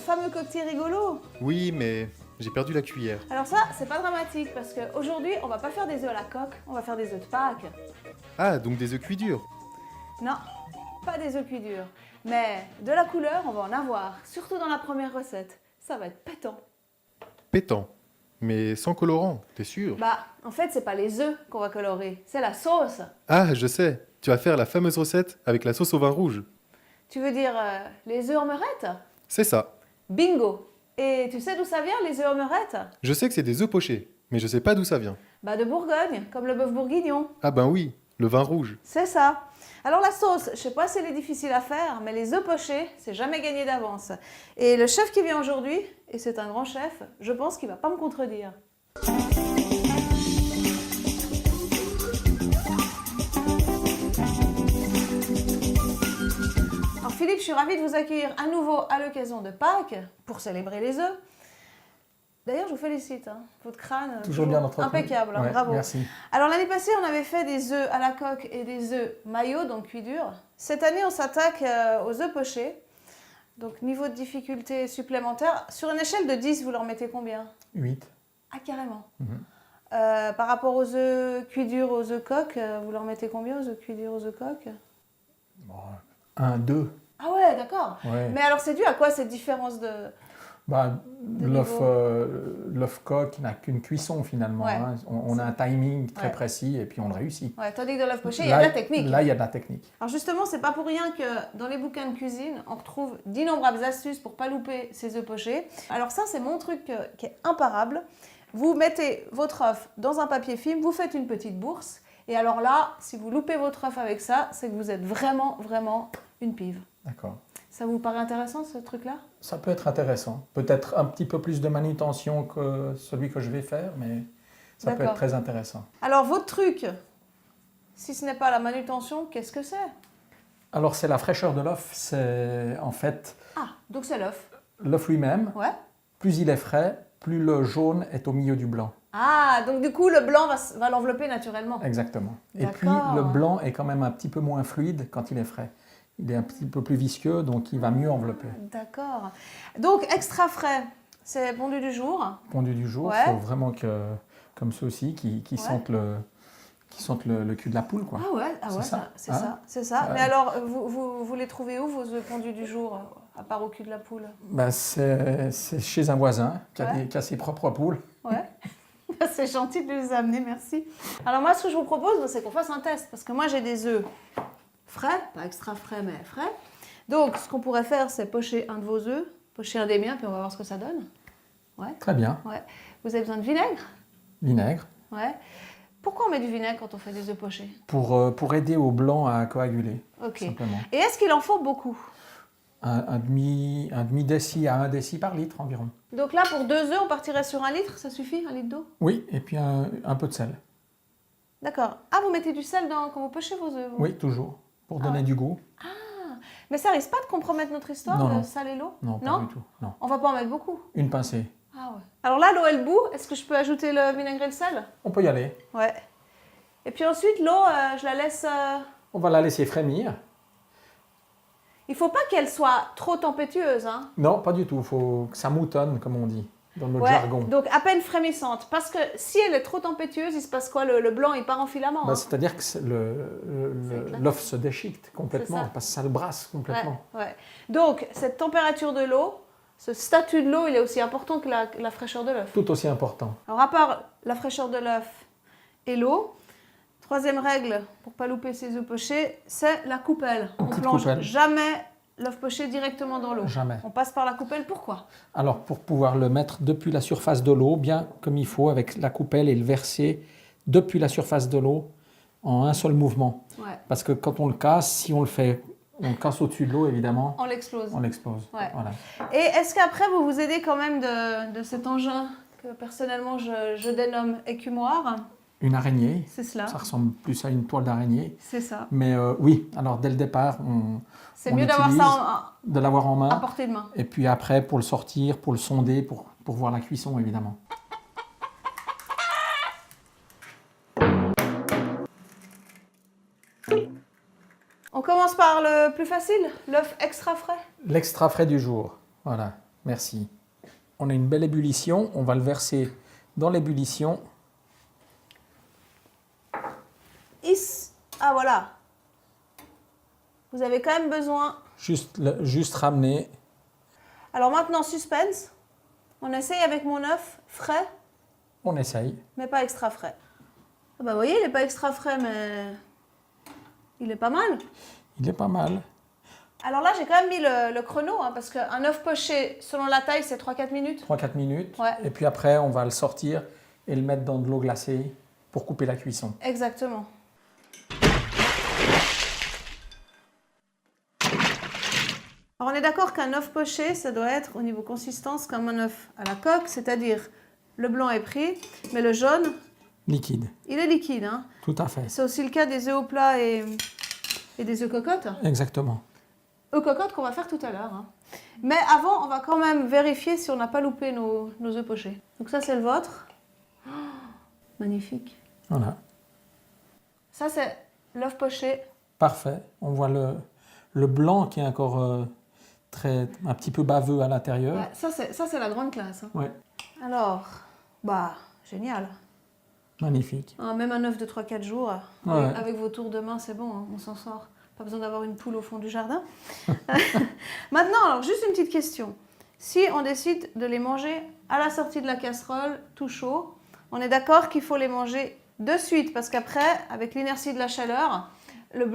fameux cocktail rigolo. Oui, mais j'ai perdu la cuillère. Alors ça, c'est pas dramatique parce qu'aujourd'hui, on va pas faire des œufs à la coque, on va faire des œufs de Pâques. Ah, donc des œufs cuits durs. Non, pas des œufs cuits durs. Mais de la couleur, on va en avoir, surtout dans la première recette. Ça va être pétant. Pétant. Mais sans colorant, t'es sûr? Bah, en fait, c'est pas les œufs qu'on va colorer, c'est la sauce. Ah, je sais. Tu vas faire la fameuse recette avec la sauce au vin rouge. Tu veux dire les œufs en meurette? C'est ça. Bingo! Et tu sais d'où ça vient, les œufs en meurette? Je sais que c'est des œufs pochés, mais je sais pas d'où ça vient. Bah, de Bourgogne, comme le bœuf bourguignon. Ah ben oui, le vin rouge. C'est ça. Alors la sauce, je sais pas si elle est difficile à faire, mais les œufs pochés, c'est jamais gagné d'avance. Et le chef qui vient aujourd'hui, et c'est un grand chef, je pense qu'il va pas me contredire. Alors Philippe, je suis ravie de vous accueillir à nouveau à l'occasion de Pâques pour célébrer les œufs. D'ailleurs, je vous félicite, hein. Votre crâne Toujours bien entretenu. impeccable, hein, Ouais, bravo. merci. Alors l'année passée, on avait fait des œufs à la coque et des œufs maillots, donc cuits durs. Cette année, on s'attaque aux œufs pochés. Donc niveau de difficulté supplémentaire. Sur une échelle de 10, vous leur mettez combien? 8. Ah, carrément. Mhm. Par rapport aux œufs cuits durs, aux œufs coques, vous leur mettez combien aux œufs cuits durs, aux œufs coques? Bon, 1, 2. Ah ouais, d'accord. Ouais. Mais alors c'est dû à quoi cette différence de... Bah, niveau. l'œuf coq n'a qu'une cuisson finalement. Ouais. Hein. On a un timing très Ouais. précis et puis on le réussit. Ouais, tandis que dans l'œuf poché, il y a de la technique. Là, il y a de la technique. Alors justement, c'est pas pour rien que dans les bouquins de cuisine, on retrouve d'innombrables astuces pour pas louper ces œufs pochés. Alors ça, c'est mon truc qui est imparable. Vous mettez votre œuf dans un papier film, vous faites une petite bourse, et alors là, si vous loupez votre œuf avec ça, c'est que vous êtes vraiment, vraiment une pive. D'accord. Ça vous paraît intéressant, ce truc-là? Ça peut être intéressant. Peut-être un petit peu plus de manutention que celui que je vais faire, mais ça peut D'accord. être très intéressant. Alors votre truc, si ce n'est pas la manutention, qu'est-ce que c'est? Alors, c'est la fraîcheur de l'œuf. C'est en fait Ah, donc c'est l'œuf. l'œuf lui-même. Ouais. Plus il est frais, plus le jaune est au milieu du blanc. Ah, donc du coup, le blanc va l'envelopper naturellement. Exactement. Et puis, D'accord. le blanc est quand même un petit peu moins fluide quand il est frais. Il est un petit peu plus visqueux, donc il va mieux envelopper. D'accord. Donc, extra frais, c'est pondu du jour. Pondu du jour, il Ouais. faut vraiment que, comme ceux-ci, qui sentent le cul de la poule, quoi. Ah ouais, C'est ça. c'est Hein? ça, c'est ça. Ouais. Mais alors, vous les trouvez où, vos œufs pondus du jour, à part au cul de la poule? Ben, c'est chez un voisin Ouais. qui a ses propres poules. Ouais. C'est gentil de les amener, merci. Alors moi, ce que je vous propose, c'est qu'on fasse un test. Parce que moi, j'ai des œufs frais, pas extra frais, mais frais. Donc, ce qu'on pourrait faire, c'est pocher un de vos œufs, pocher un des miens, puis on va voir ce que ça donne. Ouais, Très bien. ouais. Vous avez besoin de vinaigre? Vinaigre. Ouais. Pourquoi on met du vinaigre quand on fait des œufs pochés? Pour aider au blanc à coaguler, Ok. simplement. Et est-ce qu'il en faut beaucoup? Un demi-déci à 1 déci par litre environ. Donc là, pour 2 œufs, on partirait sur 1 litre, ça suffit, 1 litre d'eau? Oui, et puis un peu de sel. D'accord. Ah, vous mettez du sel quand vous pochez vos œufs? vous? Oui, toujours, pour donner du goût. Mais ça risque pas de compromettre notre histoire, Non, le non. sel et l'eau? Non, pas du tout. Non. On va pas en mettre beaucoup? Une pincée. Ah ouais. Alors là, l'eau elle bout. Est-ce que je peux ajouter le vinaigre et le sel? On peut y aller. Ouais. Et puis ensuite, l'eau, je la laisse... On va la laisser frémir. Il faut pas qu'elle soit trop tempétueuse, hein? Non, pas du tout. Il faut que ça moutonne, comme on dit, dans notre Ouais, jargon. donc à peine frémissante. Parce que si elle est trop tempétueuse, il se passe quoi? Le blanc, il part en filament. Bah, hein. c'est-à-dire que l'œuf se déchiquette complètement, C'est ça. parce que ça le brasse complètement. Ouais, ouais. Donc, cette température de l'eau, ce statut de l'eau, il est aussi important que la fraîcheur de l'œuf. Tout aussi important. Alors, à part la fraîcheur de l'œuf et l'eau, troisième règle pour pas louper ses œufs pochés, c'est la coupelle. On petite plonge coupelle. jamais l'œuf poché directement dans l'eau. Jamais. On passe par la coupelle. Pourquoi? Alors, pour pouvoir le mettre depuis la surface de l'eau, bien comme il faut, avec la coupelle et le verser depuis la surface de l'eau en un seul mouvement. Ouais. Parce que quand on le casse, si on le fait, on le casse au-dessus de l'eau, évidemment, On l'explose. on l'explose. Ouais. Voilà. Et est-ce qu'après, vous vous aidez quand même de cet engin que personnellement je dénomme écumoire? Une araignée, C'est cela. ça ressemble plus à une toile d'araignée. C'est ça. Mais oui, alors dès le départ, C'est on mieux d'avoir utilise ça de l'avoir en à main. portée de main. Et puis après, pour le sortir, pour le sonder, pour voir la cuisson, évidemment. On commence par le plus facile, l'œuf extra frais. L'extra frais du jour, voilà. Merci. On a une belle ébullition, on va le verser dans l'ébullition. Ah voilà. Vous avez quand même besoin. Juste ramener. Alors maintenant, suspense. On essaye avec mon œuf frais, On essaye. mais pas extra frais. Ah bah vous voyez, il n'est pas extra frais, mais il est pas mal. Il est pas mal. Alors là, j'ai quand même mis le chrono, hein, parce qu'un œuf poché, selon la taille, c'est 3-4 minutes. 3-4 minutes. Ouais. Et puis après, on va le sortir et le mettre dans de l'eau glacée pour couper la cuisson. Exactement. Alors on est d'accord qu'un œuf poché, ça doit être au niveau consistance comme un œuf à la coque, c'est-à-dire le blanc est pris, mais le jaune, Liquide. il est liquide. Hein. Tout à fait. C'est aussi le cas des œufs au plat et des œufs cocottes. Exactement. Œufs cocottes qu'on va faire tout à l'heure. Hein. Mais avant, on va quand même vérifier si on n'a pas loupé nos œufs pochés. Donc ça, c'est le vôtre. Oh, magnifique. Voilà. Ça, c'est l'œuf poché. Parfait. On voit le blanc qui est encore un petit peu baveux à l'intérieur. Ouais, ça, c'est la grande classe. Hein. Ouais. Alors, génial. Magnifique. Hein, même un œuf de 3-4 jours, Ouais. avec vos tours de main, c'est bon, hein, on s'en sort. Pas besoin d'avoir une poule au fond du jardin. Maintenant, alors, juste une petite question. Si on décide de les manger à la sortie de la casserole, tout chaud, on est d'accord qu'il faut les manger de suite, parce qu'après, avec l'inertie de la chaleur, le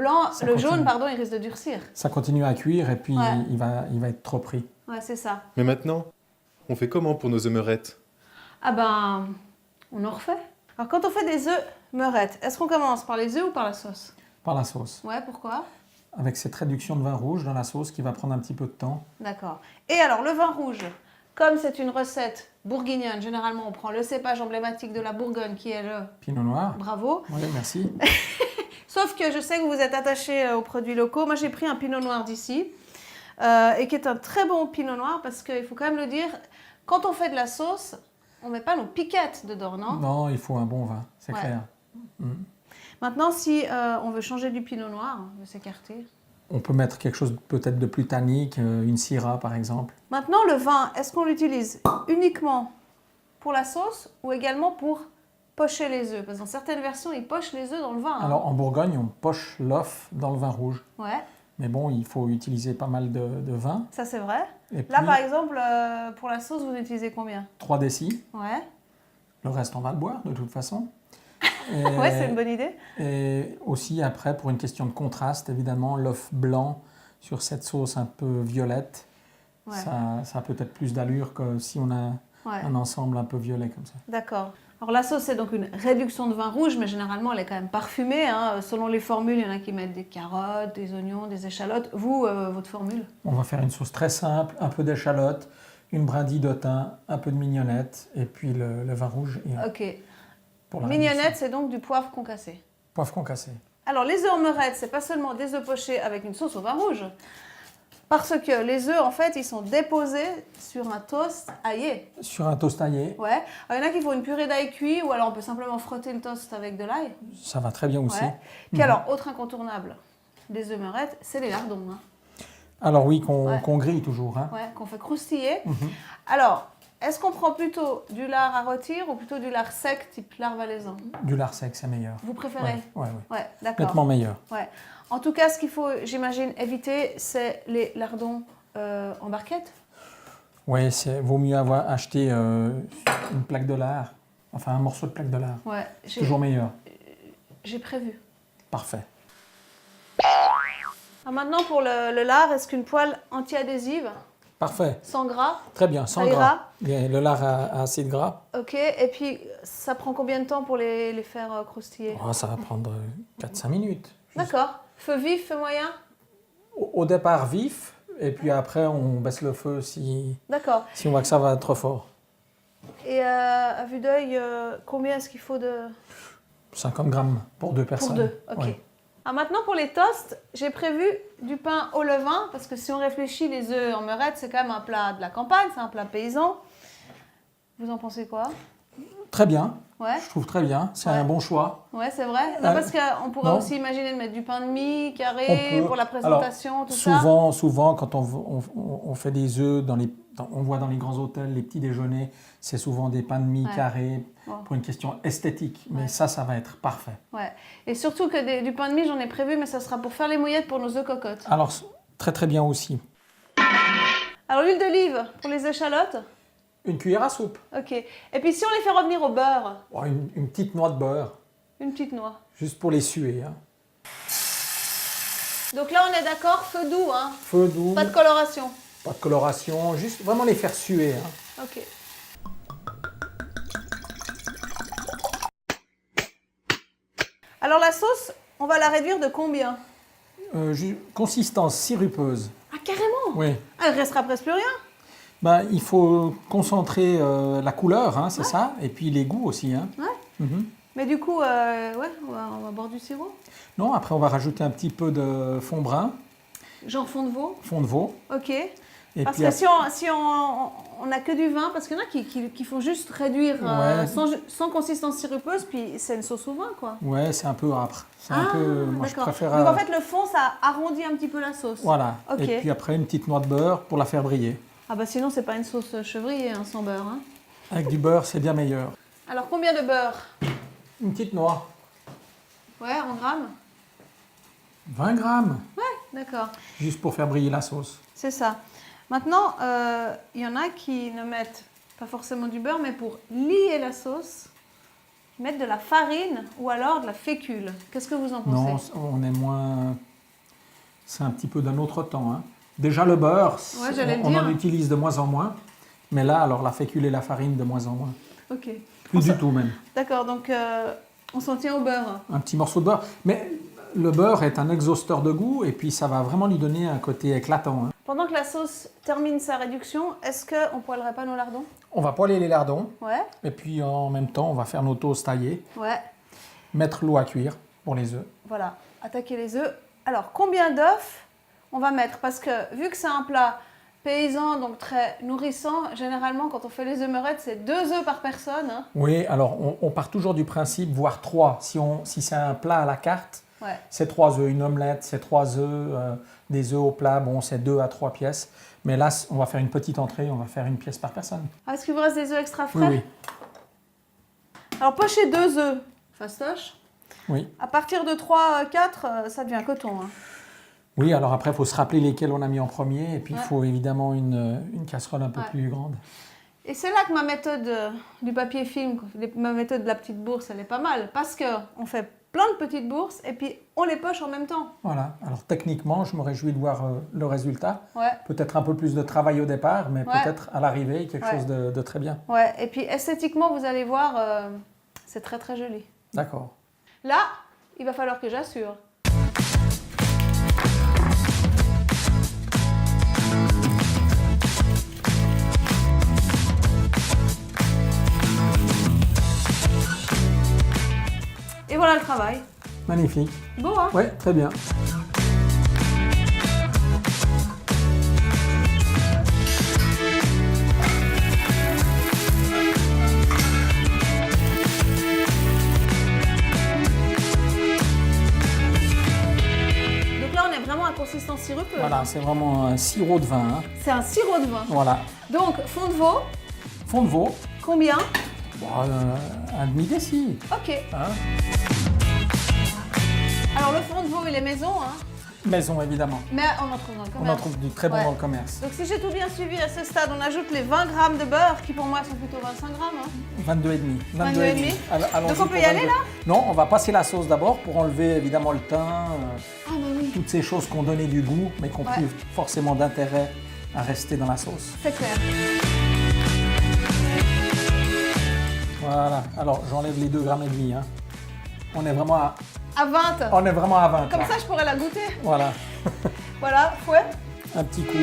jaune, pardon, il risque de durcir. Ça continue à cuire et puis Ouais. il va être trop pris. Ouais, c'est ça. Mais maintenant, on fait comment pour nos œufs meurettes? Ah ben, on en refait. Alors, quand on fait des œufs meurettes, est-ce qu'on commence par les œufs ou par la sauce? Par la sauce. Ouais, pourquoi? Avec cette réduction de vin rouge dans la sauce qui va prendre un petit peu de temps. D'accord. Et alors, le vin rouge, comme c'est une recette bourguignonne, généralement, on prend le cépage emblématique de la Bourgogne, qui est le... Pinot noir. Bravo. Oui, merci. Sauf que je sais que vous êtes attaché aux produits locaux. Moi, j'ai pris un pinot noir d'ici, et qui est un très bon pinot noir, parce qu'il faut quand même le dire, quand on fait de la sauce, on ne met pas nos piquettes dedans, non? Non, il faut un bon vin, c'est Ouais. clair. Maintenant, si on veut changer du pinot noir, on veut s'écarter. On peut mettre quelque chose peut-être de plus tannique, une syrah par exemple. Maintenant, le vin, est-ce qu'on l'utilise uniquement pour la sauce ou également pour pocher les œufs? Parce que dans certaines versions, ils pochent les œufs dans le vin. Hein. Alors en Bourgogne, on poche l'œuf dans le vin rouge. Ouais, Mais bon, il faut utiliser pas mal de vin. ça c'est vrai. Et puis Là, par exemple, pour la sauce, vous utilisez combien? 3 décis. Ouais, Le reste, on va le boire de toute façon. Et, ouais, c'est une bonne idée. et aussi après, pour une question de contraste, évidemment, l'œuf blanc sur cette sauce un peu violette, Ouais. ça a peut-être plus d'allure que si on a Ouais, un ensemble un peu violet comme ça. d'accord. Alors la sauce, c'est donc une réduction de vin rouge, mais généralement, elle est quand même parfumée. Hein. Selon les formules, il y en a qui mettent des carottes, des oignons, des échalotes. Vous, votre formule? On va faire une sauce très simple, un peu d'échalote, une brindille de thym, un peu de mignonnette et puis le vin rouge. Et Ok. pour la Mignonnette, réduction. c'est donc du poivre concassé. Poivre concassé. Alors, les œufs en meurette, c'est pas seulement des œufs pochés avec une sauce au vin rouge. Parce que les œufs, en fait, ils sont déposés sur un toast aillé. Sur un toast taillé, Ouais. Alors, il y en a qui font une purée d'ail cuit, ou alors on peut simplement frotter le toast avec de l'ail. ça va très bien aussi. Ouais. Puis alors, autre incontournable des œufs meurettes, c'est les lardons. Hein. Alors oui, Ouais. qu'on grille toujours. Hein. Ouais, qu'on fait croustiller. Mhm. Alors, est-ce qu'on prend plutôt du lard à rôtir ou plutôt du lard sec, type lard valaisan? Du lard sec, c'est meilleur. Vous préférez? Ouais, Ouais, d'accord. nettement meilleur. Ouais. En tout cas, ce qu'il faut, j'imagine, éviter, c'est les lardons en barquette. Oui, vaut mieux avoir acheté une plaque de lard, enfin un morceau de plaque de lard. Ouais, Toujours meilleur. j'ai prévu. Parfait. Alors maintenant, pour le lard, est-ce qu'une poêle anti-adhésive, Parfait. sans gras? Très bien, sans Ça ira. gras. Bien, le lard a assez de gras. Ok, et puis ça prend combien de temps pour les faire croustiller? Oh, ça va prendre 4-5 minutes. D'accord. Feu vif, feu moyen? Au départ vif, et puis après on baisse le feu si D'accord. on voit que ça va trop fort. Et à vue d'œil, combien est-ce qu'il faut de... 50 grammes pour 2 personnes. Pour deux, ok. Ouais. Alors maintenant, pour les toasts, j'ai prévu du pain au levain, parce que si on réfléchit, les œufs en meurette, c'est quand même un plat de la campagne, c'est un plat paysan. Vous en pensez quoi? Très bien. Ouais. Je trouve très bien. C'est Ouais. un bon choix. Ouais, c'est vrai. Non, parce qu'on pourrait non. aussi imaginer de mettre du pain de mie On carré peut. pour la présentation, tout ça. Souvent, quand on fait des œufs, on voit dans les grands hôtels, les petits déjeuners, c'est souvent des pains de mie Ouais. carrés Bon. pour une question esthétique. Mais Ouais. ça va être parfait. Ouais. Et surtout que du pain de mie, j'en ai prévu, mais ça sera pour faire les mouillettes pour nos œufs cocottes. Alors, très très bien aussi. Alors, l'huile d'olive pour les échalotes. Une cuillère à soupe. Ok. Et puis, si on les fait revenir au beurre, Oh, une petite noix de beurre, une petite noix. juste pour les suer. Hein. Donc là, on est d'accord, feu doux, hein. Feu doux, Pas de coloration. pas de coloration, juste vraiment les faire suer. Hein. Ok. Alors, la sauce, on va la réduire de combien? Consistance sirupeuse. Ah, carrément. Oui. Ah, il restera presque plus rien. Ben, il faut concentrer la couleur, hein, c'est ça, et puis les goûts aussi. Hein. Ouais. Mhm. Mais du coup, ouais, on va boire du sirop. Non, après on va rajouter un petit peu de fond brun, Genre fond de veau. fond de veau. Ok. Et Parce puis que si on a que du vin, parce qu'il y en a qui font juste réduire Ouais. sans consistance sirupeuse, puis c'est une sauce au vin, quoi. ouais, c'est un peu âpre. C'est un Ah, peu, moi je d'accord. préfère. Donc en fait, le fond, ça arrondit un petit peu la sauce. Voilà. Ok. Et puis après une petite noix de beurre pour la faire briller. Ah bah sinon, c'est pas une sauce chevrier, hein, sans beurre. Hein. Avec du beurre, c'est bien meilleur. Alors combien de beurre? Une petite noix. Ouais, en grammes. 20 grammes, D'accord. juste pour faire briller la sauce. C'est ça. Maintenant, il y en a qui ne mettent pas forcément du beurre, mais pour lier la sauce, ils mettent de la farine ou alors de la fécule. Qu'est-ce que vous en pensez? Non, on est moins. C'est un petit peu d'un autre temps. Hein. Déjà le beurre, Ouais, j'allais le on en dire. utilise de moins en moins. Mais là, alors la fécule et la farine de moins en moins. Ok. Plus du tout même. D'accord, donc on s'en tient au beurre. Un petit morceau de beurre. Mais le beurre est un exhausteur de goût et puis ça va vraiment lui donner un côté éclatant. Hein. Pendant que la sauce termine sa réduction, est-ce qu'on poêlerait pas nos lardons? On va poêler les lardons Ouais, et puis en même temps, on va faire nos toasts taillés, ouais. mettre l'eau à cuire pour les œufs. Voilà, attaquer les œufs. Alors, combien d'œufs on va mettre? Parce que vu que c'est un plat paysan, donc très nourrissant, généralement, quand on fait les œufs meurettes, c'est 2 œufs par personne. Hein. Oui, alors on part toujours du principe, voire 3. Si c'est un plat à la carte, Ouais. c'est 3 œufs. Une omelette, c'est 3 œufs. Des œufs au plat, bon, c'est 2 à 3 pièces. Mais là, on va faire une petite entrée, on va faire une pièce par personne. Ah, est-ce qu'il vous reste des œufs extra frais? Oui, oui. Alors, pochez 2 œufs fastoche. Oui. À partir de 3, 4, ça devient coton. Hein. Oui, alors après, il faut se rappeler lesquels on a mis en premier. Et puis, il Ouais. faut évidemment une casserole un peu Ouais. plus grande. Et c'est là que ma méthode du papier film, ma méthode de la petite bourse, elle est pas mal. Parce qu'on fait plein de petites bourses et puis on les poche en même temps. Voilà. Alors, techniquement, je me réjouis de voir le résultat. Ouais, Peut-être un peu plus de travail au départ, mais Ouais. peut-être à l'arrivée, quelque Ouais. chose de très bien. ouais. Et puis esthétiquement, vous allez voir, c'est très très joli. D'accord. Là, il va falloir que j'assure. Et voilà le travail. Magnifique. Beau, hein? Ouais, très bien. Donc là, on est vraiment à consistance sirupeuse. Voilà, c'est vraiment un sirop de vin. Hein. C'est un sirop de vin. Voilà. Donc, fond de veau, Fond de veau, combien? bon, un demi-déci. Ok. Hein. Alors, le fond de veau, il est maison, hein? Maison, évidemment. Mais on en trouve dans le On en commerce. trouve du très bon Ouais. dans le commerce. Donc, si j'ai tout bien suivi à ce stade, on ajoute les 20 grammes de beurre, qui pour moi sont plutôt 25 grammes. Hein. 22,5. 22,5. Allons-y Donc, on peut pour y aller, 22. là? Non, on va passer la sauce d'abord pour enlever évidemment le thym, Ah, bah oui, toutes ces choses qui ont donné du goût, mais qui ont Ouais. plus forcément d'intérêt à rester dans la sauce. c'est clair. Voilà. Alors, j'enlève les 2,5 grammes. Hein. On est vraiment à, À 20. on est vraiment à 20. Comme là. ça, je pourrais la goûter. Voilà. Voilà, fouet. Un petit coup.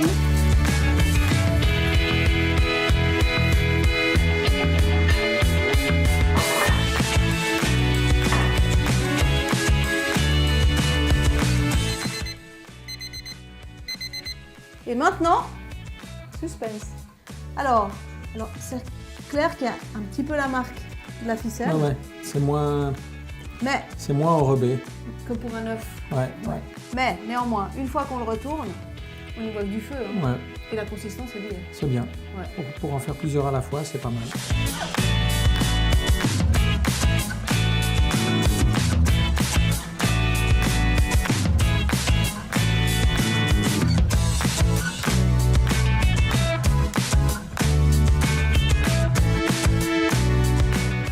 Et maintenant, suspense. Alors c'est clair qu'il y a un petit peu la marque de la ficelle. Ouais, ouais. C'est moins enrobé. que pour un œuf. Ouais, ouais. Mais néanmoins, une fois qu'on le retourne, on y voit du feu. Hein. Ouais, Et la consistance est bien. c'est bien. Ouais. Pour en faire plusieurs à la fois, c'est pas mal.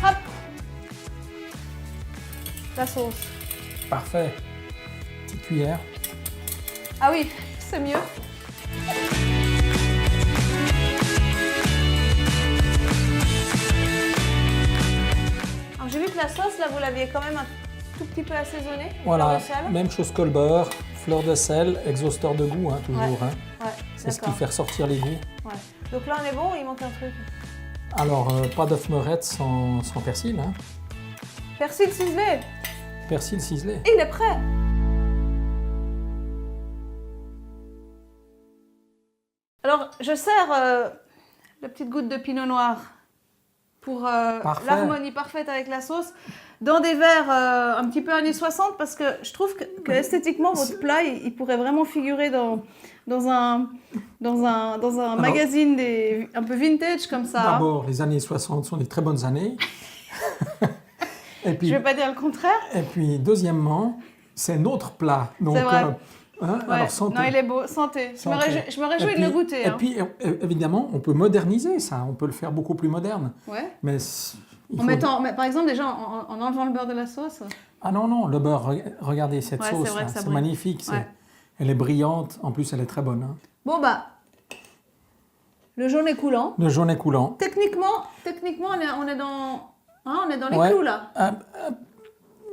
Hop, la sauce. Parfait. Petite cuillère. Ah oui, c'est mieux. Alors j'ai vu que la sauce, là, vous l'aviez quand même un tout petit peu assaisonnée. Voilà, fleur de sel. même chose que le beurre, fleur de sel, exhausteur de goût, hein, toujours. Ouais. Hein. Ouais, C'est ce qui d'accord. fait ressortir les goûts. Ouais. Donc là, on est bon, il manque un truc. Alors, pas d'œuf meurette sans persil. Hein. Persil ciselé. Persil ciselé. Et il est prêt. Alors, je sers la petite goutte de pinot noir pour Parfait. l'harmonie parfaite avec la sauce dans des verres un petit peu années 60 parce que je trouve que esthétiquement, votre plat, il pourrait vraiment figurer dans un magazine un peu vintage comme ça. D'abord, les années 60 sont des très bonnes années. Et puis, Je ne vais pas dire le contraire. et puis, deuxièmement, c'est notre plat. Donc, C'est vrai. hein, Ouais. alors, santé. Non, il est beau. Santé. Santé. Je me réjouis Et de le puis- goûter. Et hein. puis, évidemment, on peut moderniser ça. On peut le faire beaucoup plus moderne. Ouais. Mais Mais par exemple, déjà, en enlevant le beurre de la sauce. Ah non, non, le beurre, regardez cette Ouais, c'est sauce, vrai là, que ça c'est brille. magnifique. Ouais. Elle est brillante. En plus, elle est très bonne. Hein. Bon, bah, le jaune est coulant. Le jaune est coulant. Techniquement on est dans les Ouais. clous, là.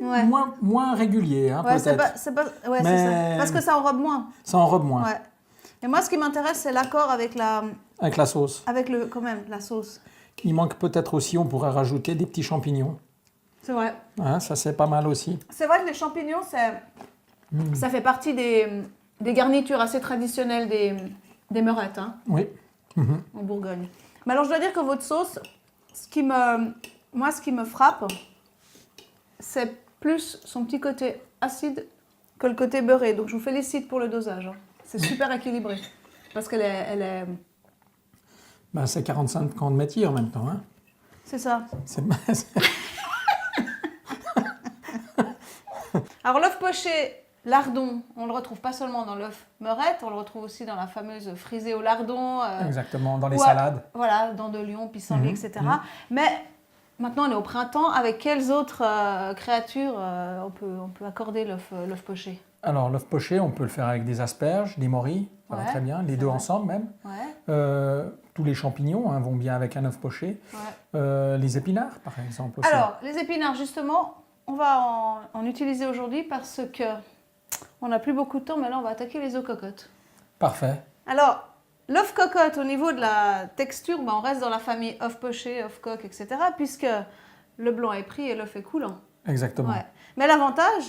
Ouais. Moins régulier, hein, Ouais, c'est peut-être. ouais, Mais- c'est ça. Parce que ça enrobe moins. Ça enrobe moins Ouais. Et moi, ce qui m'intéresse, c'est l'accord avec avec la sauce. quand même, la sauce. Il manque peut-être aussi, on pourrait rajouter des petits champignons. C'est vrai. Hein, ça, c'est pas mal aussi. C'est vrai que les champignons, ça fait partie des garnitures assez traditionnelles des meurettes, hein, Oui. Mhm. en Bourgogne. Mais alors, je dois dire que votre sauce, ce qui me frappe, c'est plus son petit côté acide que le côté beurré. Donc, je vous félicite pour le dosage. Hein. C'est super équilibré. Parce qu'elle est... Ben, c'est 45 ans de métier en même temps. Hein. C'est ça. C'est- Alors, l'œuf poché, lardon, on le retrouve pas seulement dans l'œuf meurette, on le retrouve aussi dans la fameuse frisée au lardon. Exactement, dans les ou salades. Voilà, dents de lion, pissenlit, Mhm, etc. Mais maintenant, on est au printemps. Avec quelles autres créatures on peut accorder l'œuf poché? Alors, l'œuf poché, on peut le faire avec des asperges, des morilles, ça va Ouais, très bien, les c'est deux vrai. ensemble même. Ouais, Tous les champignons hein, vont bien avec un œuf poché. ouais. Les épinards, par exemple. Aussi. Alors, les épinards, justement, on va en utiliser aujourd'hui parce que on n'a plus beaucoup de temps, mais là, on va attaquer les œufs cocottes. Parfait. Alors, l'œuf cocotte, au niveau de la texture, on reste dans la famille œuf poché, œuf coque, etc. Puisque le blanc est pris et l'œuf est coulant. Exactement. Ouais. Mais l'avantage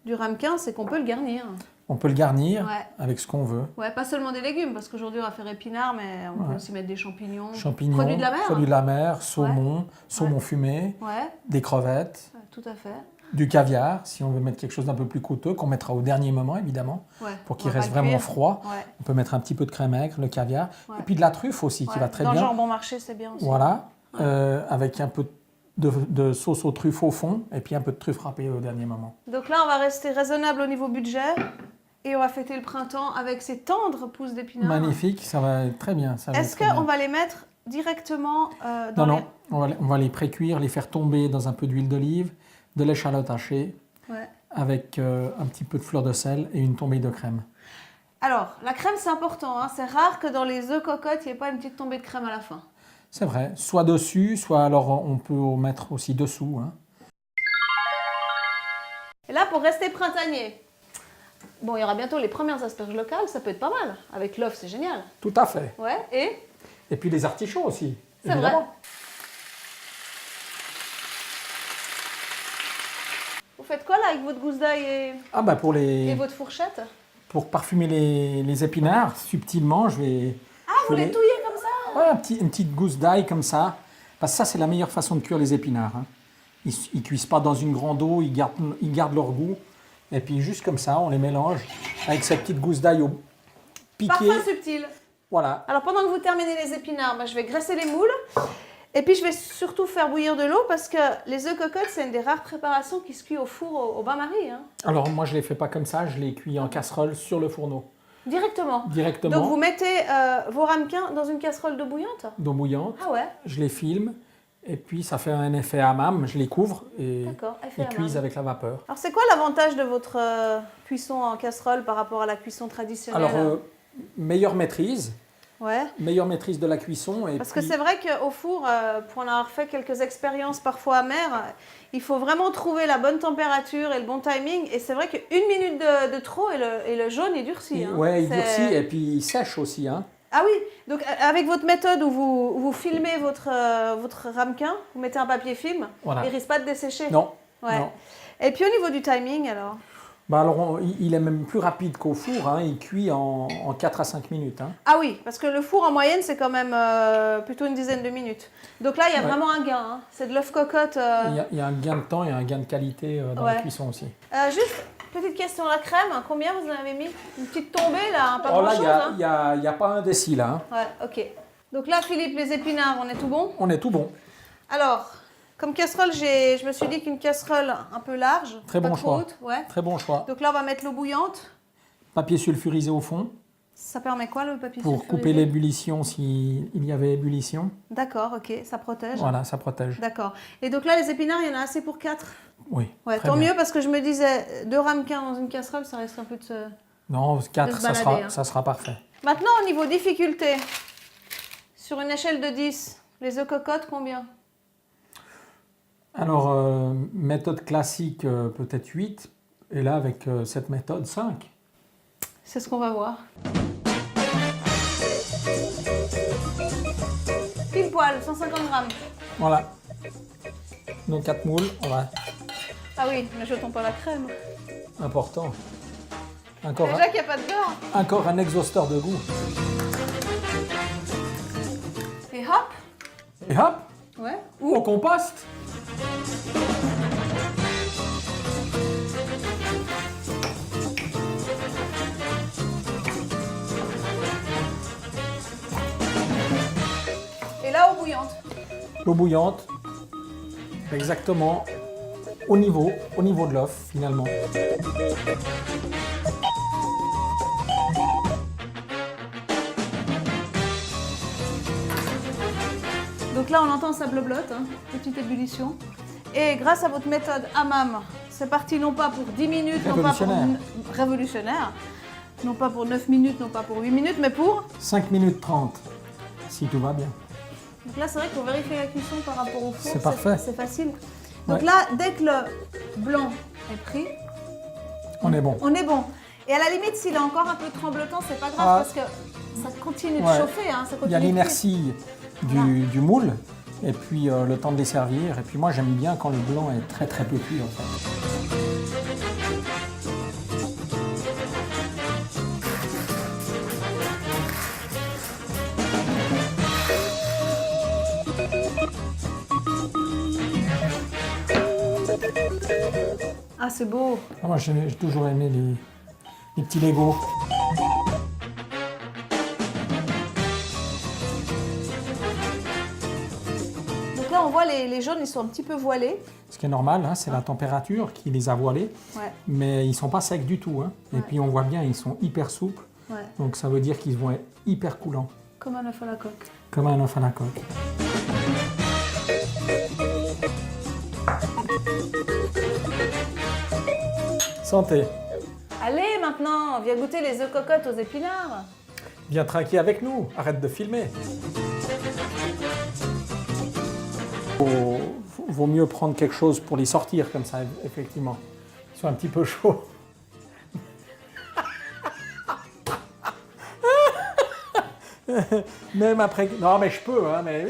du ramequin, c'est qu'on peut le garnir. On peut le garnir Ouais. avec ce qu'on veut. Ouais, pas seulement des légumes, parce qu'aujourd'hui on va faire épinards, mais on peut aussi mettre des champignons. Champignons, Produits de la mer. produits de la mer, saumon, saumon fumé, Ouais, des crevettes, tout à fait. du caviar, si on veut mettre quelque chose d'un peu plus coûteux, qu'on mettra au dernier moment évidemment, Ouais. pour On qu'il va reste pas le vraiment cuire. froid. Ouais. On peut mettre un petit peu de crème aigre, le caviar, Ouais. et puis de la truffe aussi, qui Ouais. va très Dans bien. le jambon marché, c'est bien aussi. Voilà, avec un peu de sauce aux truffes au fond, et puis un peu de truffe râpée au dernier moment. Donc là, on va rester raisonnable au niveau budget et on va fêter le printemps avec ces tendres pousses d'épinards. Magnifique, ça va être très bien. ça va Est-ce être très bien. qu'on va les mettre directement dans Non, les... non, on va les précuire, les faire tomber dans un peu d'huile d'olive, de l'échalote hachée, Ouais. avec un petit peu de fleur de sel et une tombée de crème. Alors, la crème, c'est important. Hein. C'est rare que dans les œufs cocottes, il n'y ait pas une petite tombée de crème à la fin. C'est vrai, soit dessus, soit alors on peut en mettre aussi dessous. Hein. Et là, pour rester printanier, bon, il y aura bientôt les premières asperges locales, ça peut être pas mal. Avec l'œuf, c'est génial. Tout à fait. Ouais, et Et puis les artichauts aussi, c'est vrai. évidemment. Vous faites quoi là avec votre gousse d'ail Ah bah et votre fourchette? pour parfumer les épinards, subtilement, je vais... Ah, je vous vais les touillez comme ça? Ouais, une petite gousse d'ail comme ça. Parce que ça, c'est la meilleure façon de cuire les épinards. Hein. Ils cuisent pas dans une grande eau, ils gardent leur goût. Et puis juste comme ça, on les mélange avec cette petite gousse d'ail piquée. Parfum subtil. Voilà. Alors pendant que vous terminez les épinards, je vais graisser les moules. Et puis je vais surtout faire bouillir de l'eau parce que les œufs cocottes, c'est une des rares préparations qui se cuit au four au bain-marie. Hein. Alors moi, je les fais pas comme ça, je les cuis en casserole sur le fourneau. Directement. Directement. Donc vous mettez vos ramequins dans une casserole d'eau bouillante? D'eau bouillante. Ah ouais. Je les filme. Et puis ça fait un effet hammam, je les couvre et ils cuisent avec la vapeur. Alors c'est quoi l'avantage de votre cuisson en casserole par rapport à la cuisson traditionnelle? Alors, meilleure maîtrise. Ouais. Meilleure maîtrise de la cuisson. Et Parce puis... que c'est vrai qu'au four, pour en avoir fait quelques expériences parfois amères, il faut vraiment trouver la bonne température et le bon timing. Et c'est vrai qu'une minute de trop et le jaune il durcit. Hein. Ouais, il durcit et puis il sèche aussi. Hein. Ah oui, donc avec votre méthode où vous filmez votre ramequin, vous mettez un papier film, Voilà. il risque pas de dessécher. Non. Ouais. Non. Et puis au niveau du timing alors? Bah alors, il est même plus rapide qu'au four, hein. Il cuit en 4 à 5 minutes. Hein. Ah oui, parce que le four en moyenne c'est quand même plutôt une dizaine de minutes. Donc là il y a vraiment un gain, hein. C'est de l'œuf cocotte. Il y a un gain de temps et un gain de qualité dans la cuisson aussi. Juste, petite question, la crème, combien vous en avez mis? Une petite tombée là, hein, pas Oh là, grand-chose. il n'y a pas un déci là. Hein. Ouais, ok. Donc là Philippe, les épinards, on est tout bon? On est tout bon. Alors, comme casserole, je me suis dit qu'une casserole un peu large, Très pas bon trop choix. haute, ouais. Très bon choix. Donc là, on va mettre l'eau bouillante. Papier sulfurisé au fond Ça permet quoi le papier pour sulfurisé? couper l'ébullition s'il y avait ébullition. D'accord, ok, ça protège. Voilà, ça protège. D'accord. Et donc là, les épinards, il y en a assez pour 4? Oui. Ouais, très tant bien. mieux parce que je me disais, 2 ramequins dans une casserole, ça risque un peu de se... Non, 4, se balader, hein. ça sera parfait. Maintenant, au niveau difficulté, sur une échelle de 10, les œufs cocottes, combien? Alors, méthode classique, peut-être 8. Et là, avec cette méthode, 5. C'est ce qu'on va voir. Pile poil, 150 grammes. Voilà. Nos 4 moules, on va... Ah oui, ne jetons pas la crème. Important. Encore Déjà qu'il n'y a pas de beurre. encore un exhausteur de goût. Et hop. Et hop, Ouais. au compost. Et là, eau bouillante. L'eau bouillante, exactement au niveau de l'œuf finalement. Donc là, on entend ça bleu-blotte, hein, petite ébullition. Et grâce à votre méthode hammam, c'est parti non pas pour 10 minutes, non pas pour... Révolutionnaire. Non pas pour 9 minutes, non pas pour 8 minutes, mais pour... 5 minutes 30, si tout va bien. Donc là, c'est vrai qu'il faut vérifier la cuisson par rapport au four. C'est parfait. C'est facile. Donc Ouais. là, dès que le blanc est pris, On est bon. on est bon. Et à la limite, s'il est encore un peu tremblotant, c'est pas grave Ah. parce que ça continue de Ouais. chauffer. Hein, ça Il y a continue de l'inertie du moule et puis le temps de les servir. Et puis moi, j'aime bien quand le blanc est très très peu cuit en fait. Ah, c'est beau. Ah, moi, j'ai toujours aimé les petits Legos. Donc là, on voit les jaunes, ils sont un petit peu voilés. Ce qui est normal, hein, c'est la température qui les a voilés. Ouais, Mais ils sont pas secs du tout. Hein. Et Ouais. puis on voit bien, ils sont hyper souples. ouais. Donc ça veut dire qu'ils vont être hyper coulants. Comme un œuf à la coque. Comme un œuf à la coque. Santé. Allez, maintenant, viens goûter les œufs cocottes aux épinards. Viens trinquer avec nous. Arrête de filmer. Vaut mieux prendre quelque chose pour les sortir comme ça, effectivement. Ils sont un petit peu chauds. Même après... Non, mais je peux, hein, mais...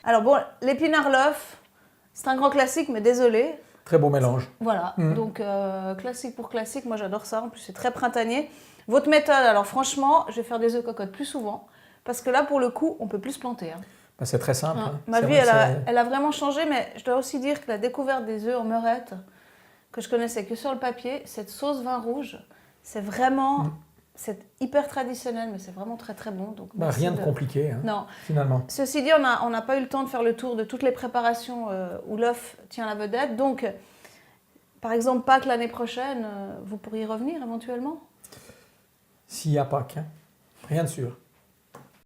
Alors bon, l'épinard l'œuf, c'est un grand classique, mais désolé. Très beau mélange. Voilà, donc classique pour classique, moi j'adore ça, en plus c'est très printanier. Votre méthode, alors franchement, je vais faire des œufs cocottes plus souvent, parce que là pour le coup, on peut plus se planter. Hein. Ben, c'est très simple. Ah, hein. ma C'est vie, vrai que elle a vraiment changé, mais je dois aussi dire que la découverte des œufs en meurette, que je connaissais que sur le papier, cette sauce vin rouge, c'est vraiment, c'est hyper traditionnel, mais c'est vraiment très très bon. Donc, ben, merci rien de compliqué, hein, Non. finalement. Ceci dit, on n'a pas eu le temps de faire le tour de toutes les préparations où l'œuf tient la vedette. Donc, par exemple, Pâques l'année prochaine, vous pourriez revenir éventuellement? S'il n'y a Pâques, hein. Rien de sûr.